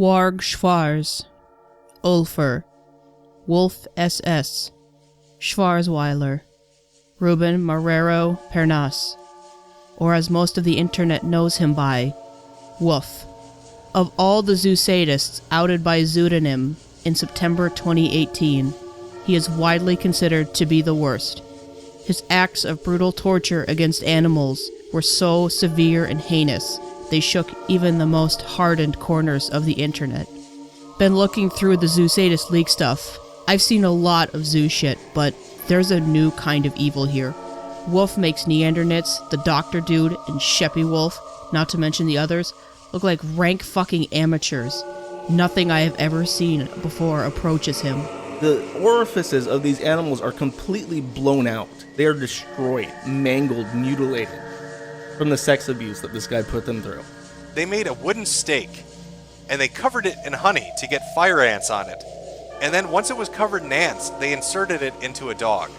Warg Schwarz, Ulfer, Wolf SS, Schwarzweiler, Ruben Marrero Pernas, or as most of the internet knows him by, Woof. Of all the Zoosadists outed by pseudonym in September 2018, he is widely considered to be the worst. His acts of brutal torture against animals were so severe and heinous, they shook even the most hardened corners of the internet. Been looking through the Zoosadist Leak stuff. I've seen a lot of zoo shit, but there's a new kind of evil here. Woof makes Neandernitz, the Doctor Dude, and Sheppy Wolf, not to mention the others, look like rank fucking amateurs. Nothing I have ever seen before approaches him. The orifices of these animals are completely blown out. They are destroyed, mangled, mutilated from the sex abuse that this guy put them through. They made a wooden stake, and they covered it in honey to get fire ants on it. And then once it was covered in ants, they inserted it into a dog.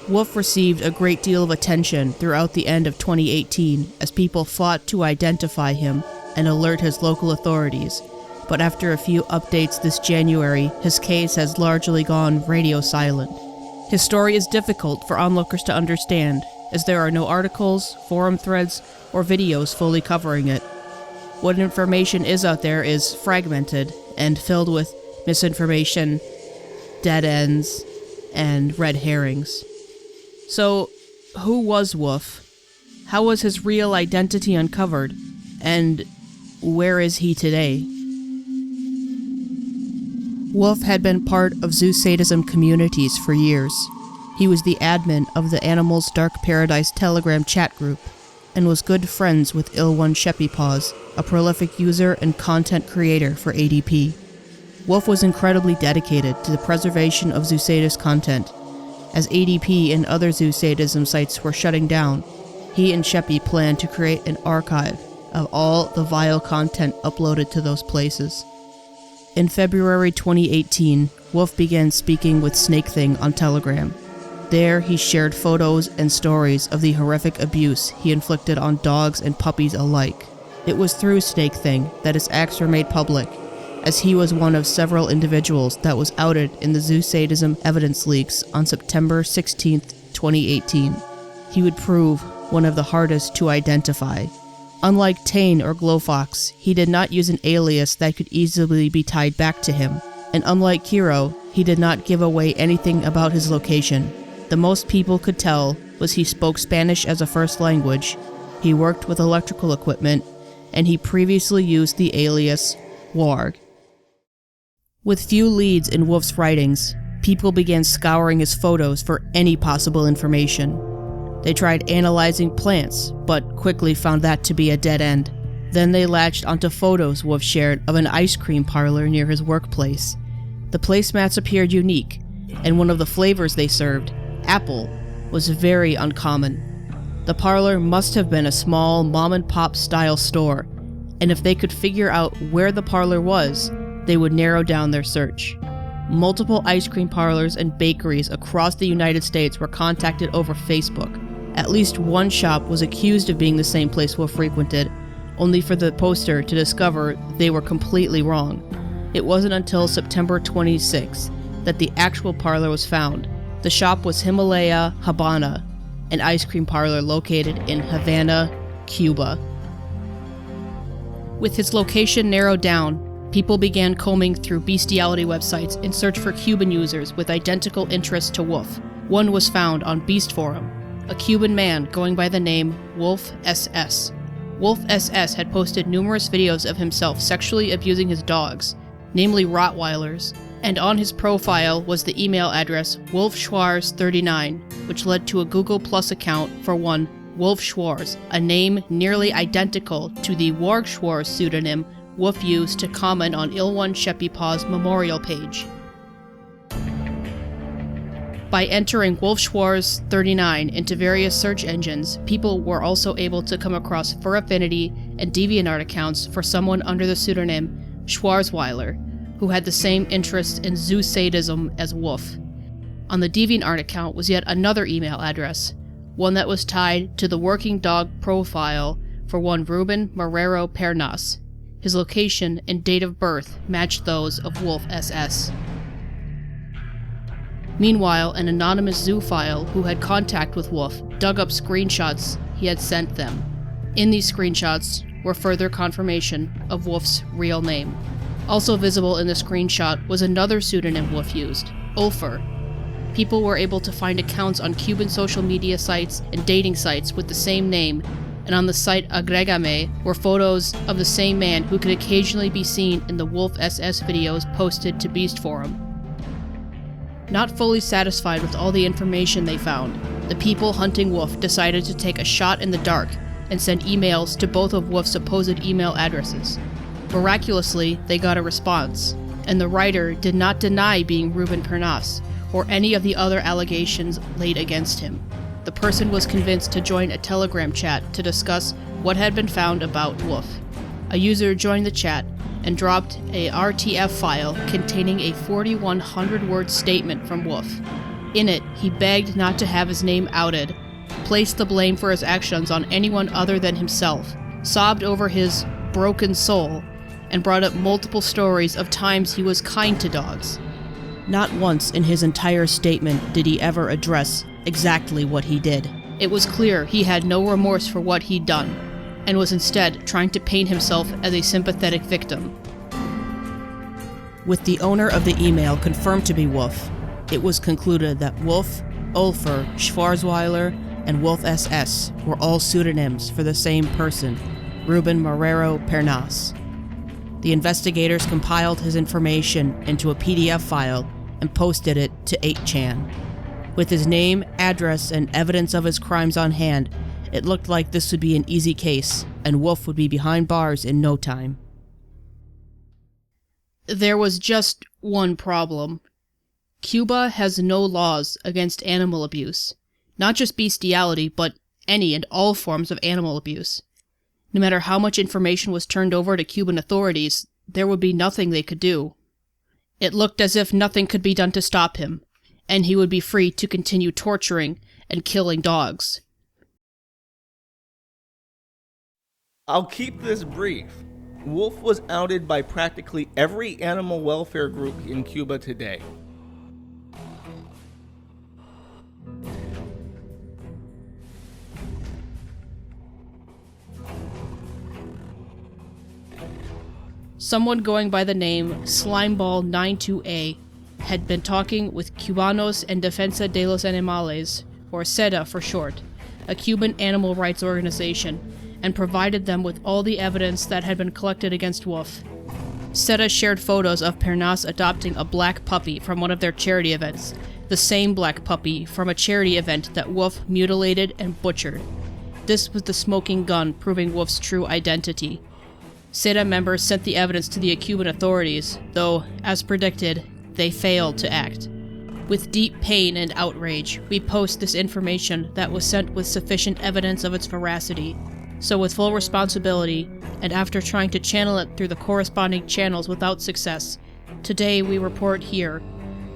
Woof received a great deal of attention throughout the end of 2018 as people fought to identify him and alert his local authorities. But after a few updates this January, his case has largely gone radio silent. His story is difficult for onlookers to understand, as there are no articles, forum threads, or videos fully covering it. What information is out there is fragmented and filled with misinformation, dead ends, and red herrings. So, who was Woof? How was his real identity uncovered? And where is he today? Woof had been part of Zoosadism communities for years. He was the admin of the Animals Dark Paradise Telegram chat group, and was good friends with Il-1 Sheppy Paws, a prolific user and content creator for ADP. Woof was incredibly dedicated to the preservation of Zoosadist content. As ADP and other Zoosadism sites were shutting down, he and Sheppy planned to create an archive of all the vile content uploaded to those places. In February 2018, Woof began speaking with Snake Thing on Telegram. There, he shared photos and stories of the horrific abuse he inflicted on dogs and puppies alike. It was through Snake Thing that his acts were made public, as he was one of several individuals that was outed in the Zoosadism Evidence Leaks on September 16, 2018. He would prove one of the hardest to identify. Unlike Tane or Glowfox, he did not use an alias that could easily be tied back to him, and unlike Kiro, he did not give away anything about his location. The most people could tell was he spoke Spanish as a first language, he worked with electrical equipment, and he previously used the alias Warg. With few leads in Woof's writings, people began scouring his photos for any possible information. They tried analyzing plants, but quickly found that to be a dead end. Then they latched onto photos Woof shared of an ice cream parlor near his workplace. The placemats appeared unique, and one of the flavors they served, apple, was very uncommon. The parlor must have been a small mom-and-pop style store, and if they could figure out where the parlor was, they would narrow down their search. Multiple ice cream parlors and bakeries across the United States were contacted over Facebook. At least one shop was accused of being the same place Woof frequented, only for the poster to discover they were completely wrong. It wasn't until September 26th that the actual parlor was found. The shop was Himalaya Havana, an ice cream parlor located in Havana, Cuba. With its location narrowed down, people began combing through bestiality websites in search for Cuban users with identical interests to Woof. One was found on Beast Forum, a Cuban man going by the name Wolf SS. Wolf SS had posted numerous videos of himself sexually abusing his dogs, namely Rottweilers, and on his profile was the email address wolfschwarz39, which led to a Google Plus account for one Wolf Schwarz, a name nearly identical to the Warg Schwarz pseudonym Woof used to comment on Il-1 Sheppy Paw's memorial page. By entering Wolf Schwarz 39 into various search engines, people were also able to come across Fur Affinity and DeviantArt accounts for someone under the pseudonym Schwarzweiler, who had the same interests in Zoosadism as Woof. On the DeviantArt account was yet another email address, one that was tied to the working dog profile for one Ruben Marrero Pernas. His location and date of birth matched those of Wolf SS. Meanwhile, an anonymous zoophile who had contact with Woof dug up screenshots he had sent them. In these screenshots were further confirmation of Woof's real name. Also visible in the screenshot was another pseudonym Woof used, Ulfer. People were able to find accounts on Cuban social media sites and dating sites with the same name, and on the site Agregame were photos of the same man who could occasionally be seen in the Wolf SS videos posted to Beast Forum. Not fully satisfied with all the information they found, the people hunting Woof decided to take a shot in the dark and send emails to both of Woof's supposed email addresses. Miraculously, they got a response, and the writer did not deny being Ruben Pernas, or any of the other allegations laid against him. The person was convinced to join a Telegram chat to discuss what had been found about Woof. A user joined the chat and dropped a RTF file containing a 4,100-word statement from Woof. In it, he begged not to have his name outed, placed the blame for his actions on anyone other than himself, sobbed over his broken soul, and brought up multiple stories of times he was kind to dogs. Not once in his entire statement did he ever address exactly what he did. It was clear he had no remorse for what he'd done, and was instead trying to paint himself as a sympathetic victim. With the owner of the email confirmed to be Woof, it was concluded that Woof, Ulfer, Schwarzweiler, and Wolf SS were all pseudonyms for the same person, Ruben Marrero Pernas. The investigators compiled his information into a PDF file and posted it to 8chan. With his name, address, and evidence of his crimes on hand, it looked like this would be an easy case, and Woof would be behind bars in no time. There was just one problem. Cuba has no laws against animal abuse. Not just bestiality, but any and all forms of animal abuse. No matter how much information was turned over to Cuban authorities, there would be nothing they could do. It looked as if nothing could be done to stop him, and he would be free to continue torturing and killing dogs. I'll keep this brief. Woof was outed by practically every animal welfare group in Cuba today. Someone going by the name Slimeball92A had been talking with Cubanos en Defensa de los Animales, or SEDA for short, a Cuban animal rights organization, and provided them with all the evidence that had been collected against Woof. SEDA shared photos of Pernas adopting a black puppy from one of their charity events, the same black puppy from a charity event that Woof mutilated and butchered. This was the smoking gun proving Woof's true identity. SEDA members sent the evidence to the Cuban authorities, though, as predicted, they failed to act. With deep pain and outrage, we post this information that was sent with sufficient evidence of its veracity. So with full responsibility, and after trying to channel it through the corresponding channels without success, today we report here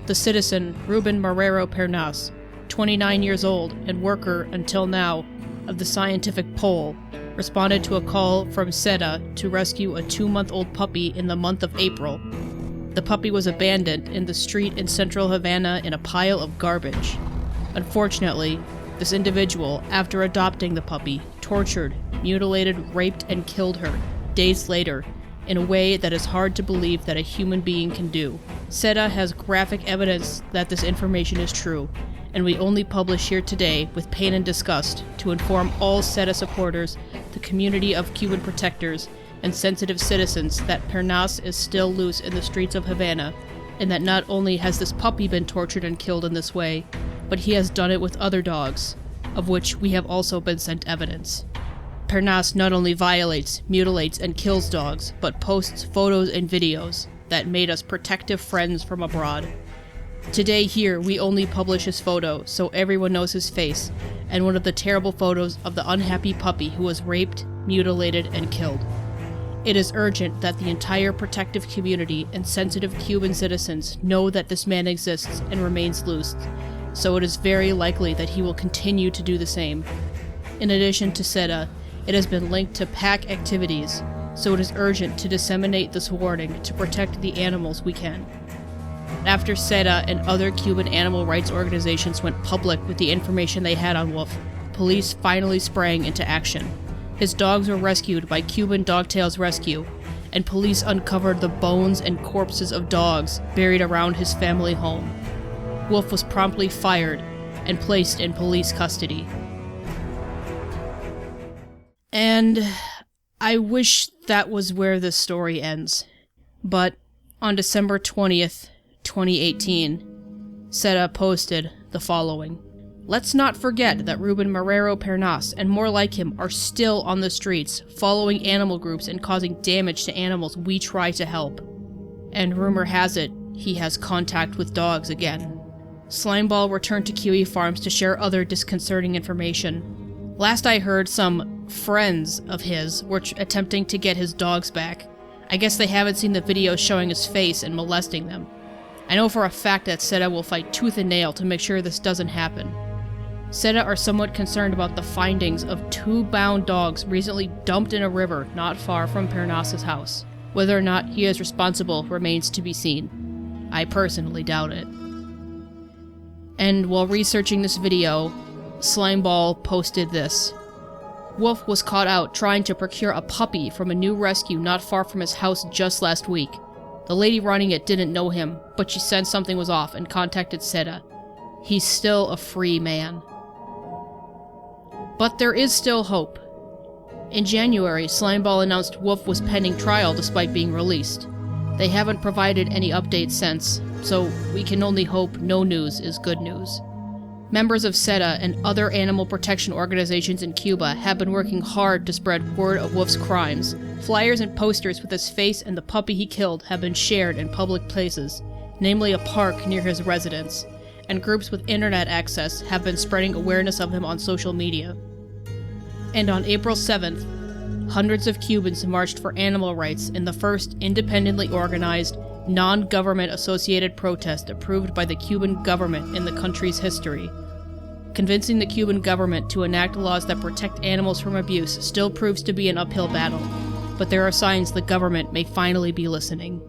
the citizen Ruben Marrero Pernas, 29 years old and worker until now of the Scientific Pole, responded to a call from SEDA to rescue a 2-month-old puppy in the month of April. The puppy was abandoned in the street in central Havana in a pile of garbage. Unfortunately, this individual, after adopting the puppy, tortured, mutilated, raped, and killed her days later in a way that is hard to believe that a human being can do. SEDA has graphic evidence that this information is true, and we only publish here today with pain and disgust to inform all SEDA supporters, the community of Cuban protectors, and sensitive citizens that Pernas is still loose in the streets of Havana, and that not only has this puppy been tortured and killed in this way, but he has done it with other dogs, of which we have also been sent evidence. Pernas not only violates, mutilates, and kills dogs, but posts photos and videos that made us protective friends from abroad. Today here, we only publish his photo so everyone knows his face, and one of the terrible photos of the unhappy puppy who was raped, mutilated, and killed. It is urgent that the entire protective community and sensitive Cuban citizens know that this man exists and remains loose, so it is very likely that he will continue to do the same. In addition to SEDA, it has been linked to PAC activities, so it is urgent to disseminate this warning to protect the animals we can. After SEDA and other Cuban animal rights organizations went public with the information they had on Woof, police finally sprang into action. His dogs were rescued by Cuban Dogtails Rescue, and police uncovered the bones and corpses of dogs buried around his family home. Woof was promptly fired and placed in police custody. And I wish that was where this story ends. But on December 20th, 2018, SEDA posted the following. Let's not forget that Ruben Marrero Pernas and more like him are still on the streets, following animal groups and causing damage to animals we try to help. And rumor has it, he has contact with dogs again. Slimeball returned to Kiwi Farms to share other disconcerting information. Last I heard, some friends of his were attempting to get his dogs back. I guess they haven't seen the videos showing his face and molesting them. I know for a fact that SEDA will fight tooth and nail to make sure this doesn't happen. SEDA are somewhat concerned about the findings of 2 bound dogs recently dumped in a river not far from Pernas' house. Whether or not he is responsible remains to be seen. I personally doubt it. And while researching this video, Slimeball posted this. Woof was caught out trying to procure a puppy from a new rescue not far from his house just last week. The lady running it didn't know him, but she sensed something was off and contacted SEDA. He's still a free man. But there is still hope. In January, Slimeball announced Woof was pending trial despite being released. They haven't provided any updates since, so we can only hope no news is good news. Members of SEDA and other animal protection organizations in Cuba have been working hard to spread word of Woof's crimes. Flyers and posters with his face and the puppy he killed have been shared in public places, namely a park near his residence, and groups with internet access have been spreading awareness of him on social media. And on April 7th, hundreds of Cubans marched for animal rights in the first independently organized, non-government associated protest approved by the Cuban government in the country's history. Convincing the Cuban government to enact laws that protect animals from abuse still proves to be an uphill battle, but there are signs the government may finally be listening.